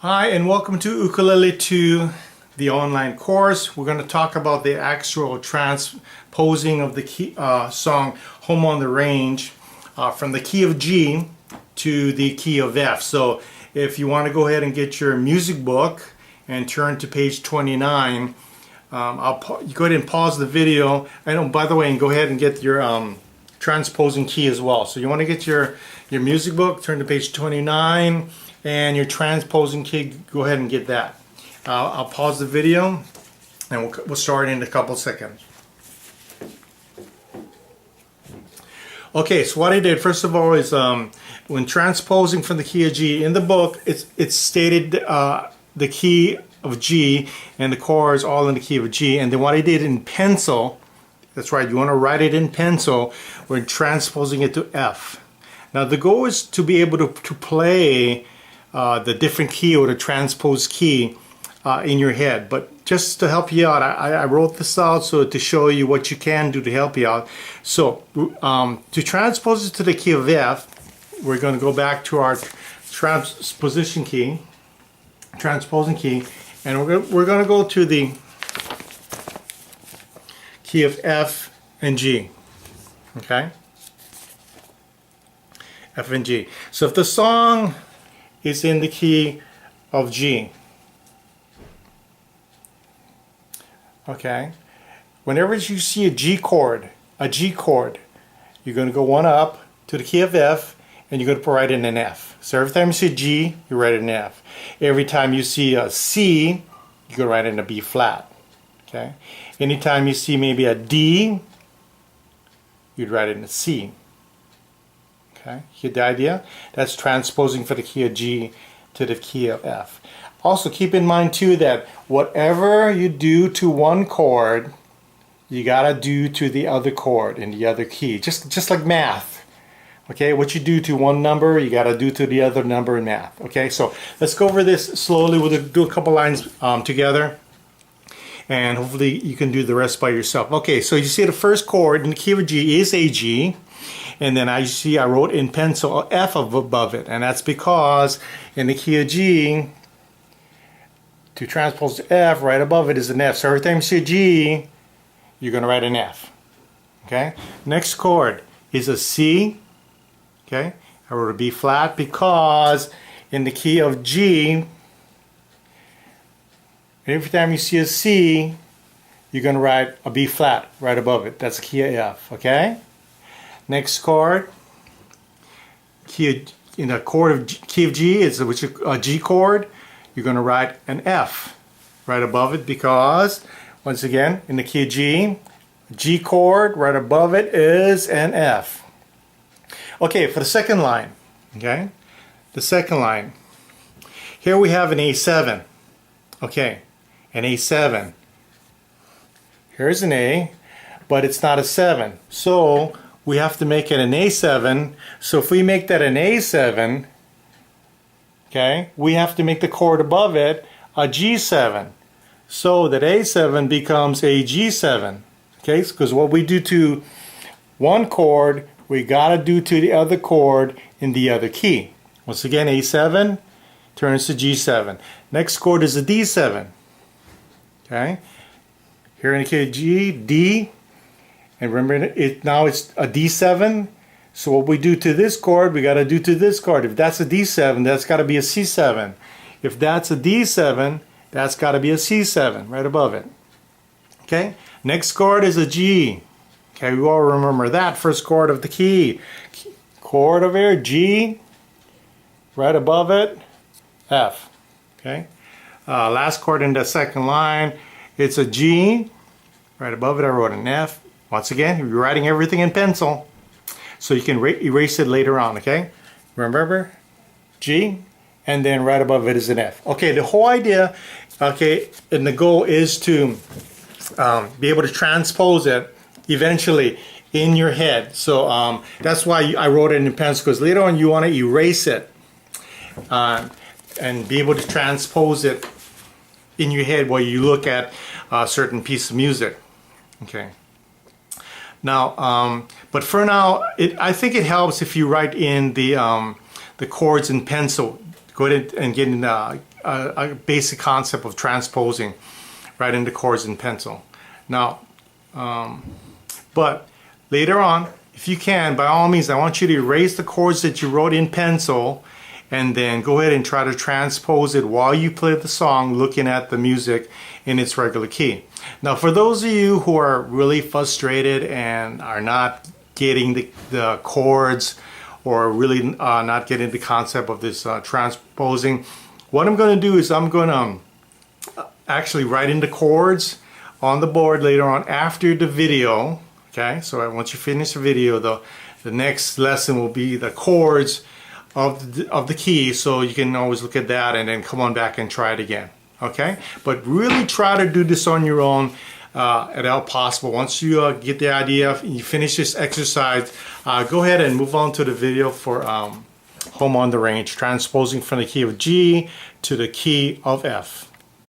Hi, and welcome to Ukulele 2, the online course. We're going to talk about the actual transposing of the key, song Home on the Range from the key of G to the key of F. So if you want to go ahead and get your music book and turn to page 29, I'll go ahead and pause the video. By the way, and go ahead and get your transposing key as well. So you want to get your music book, turn to page 29, and your transposing key, go ahead and get that. I'll pause the video and we'll start in a couple seconds. Okay, so what I did first of all is when transposing from the key of G in the book, it's stated the key of G and the chords all in the key of G. And then what I did in pencil, that's right, you want to write it in pencil, we're transposing it to F. Now the goal is to be able to play the different key or the transpose key in your head. But just to help you out, I wrote this out so to show you what you can do to help you out. So to transpose it to the key of F, we're going to go back to our transposing key, and we're going to go to the key of F and G. Okay? F and G. So if the song is in the key of G, okay, whenever you see a G chord, you're going to go one up to the key of F and you're going to write in an F. So every time you see a G, you write in an F. Every time you see a C, you're going to write in a B flat. Okay. Anytime you see maybe a D, you'd write in a C. Okay, get the idea? That's transposing for the key of G to the key of F. Also keep in mind too that whatever you do to one chord, you gotta do to the other chord in the other key. Just like math. Okay, what you do to one number, you gotta do to the other number in math. Okay, so let's go over this slowly. We'll do a couple lines together, and hopefully you can do the rest by yourself. Okay, so you see the first chord in the key of G is a G. And then I wrote in pencil F above it, and that's because in the key of G, to transpose to F, right above it is an F. So every time you see a G, you're going to write an F. Okay. Next chord is a C. Okay. I wrote a B flat because in the key of G, every time you see a C, you're going to write a B flat right above it. That's the key of F. Okay. Next chord, key of G is which is a G chord. You're going to write an F right above it because, once again, in the key of G, G chord right above it is an F. Okay, for the second line, okay, the second line. Here we have an A7. Okay, an A7. Here's an A, but it's not a 7. So we have to make it an A7. So if we make that an A7, okay, we have to make the chord above it a G7. So that A7 becomes a G7. Okay, because what we do to one chord, we gotta do to the other chord in the other key. Once again, A7 turns to G7. Next chord is a D7. Okay, here in the key of G, D. And remember, now it's a D7. So what we do to this chord, we got to do to this chord. If that's a D7, that's got to be a C7. If that's a D7, that's got to be a C7 right above it. Okay. Next chord is a G. Okay, we all remember that first chord of the key. Chord over here, G. Right above it, F. Okay. Last chord in the second line, it's a G. Right above it, I wrote an F. Once again, you're writing everything in pencil, so you can erase it later on, okay? Remember, G, and then right above it is an F. Okay, the whole idea, okay, and the goal is to be able to transpose it eventually in your head. So that's why I wrote it in pencil, because later on you want to erase it and be able to transpose it in your head while you look at a certain piece of music, okay? Now, but for now, I think it helps if you write in the chords in pencil. Go ahead and get in a basic concept of transposing right into chords in pencil. Now, but later on, if you can, by all means, I want you to erase the chords that you wrote in pencil and then go ahead and try to transpose it while you play the song, looking at the music in its regular key. Now, for those of you who are really frustrated and are not getting the chords or really not getting the concept of this transposing, what I'm going to do is I'm going to actually write in the chords on the board later on after the video. Okay, so once you finish the video, the next lesson will be the chords of the key, so you can always look at that and then come on back and try it again. Okay, but really try to do this on your own at all possible. Once you get the idea, you finish this exercise, go ahead and move on to the video for Home on the Range, transposing from the key of G to the key of F.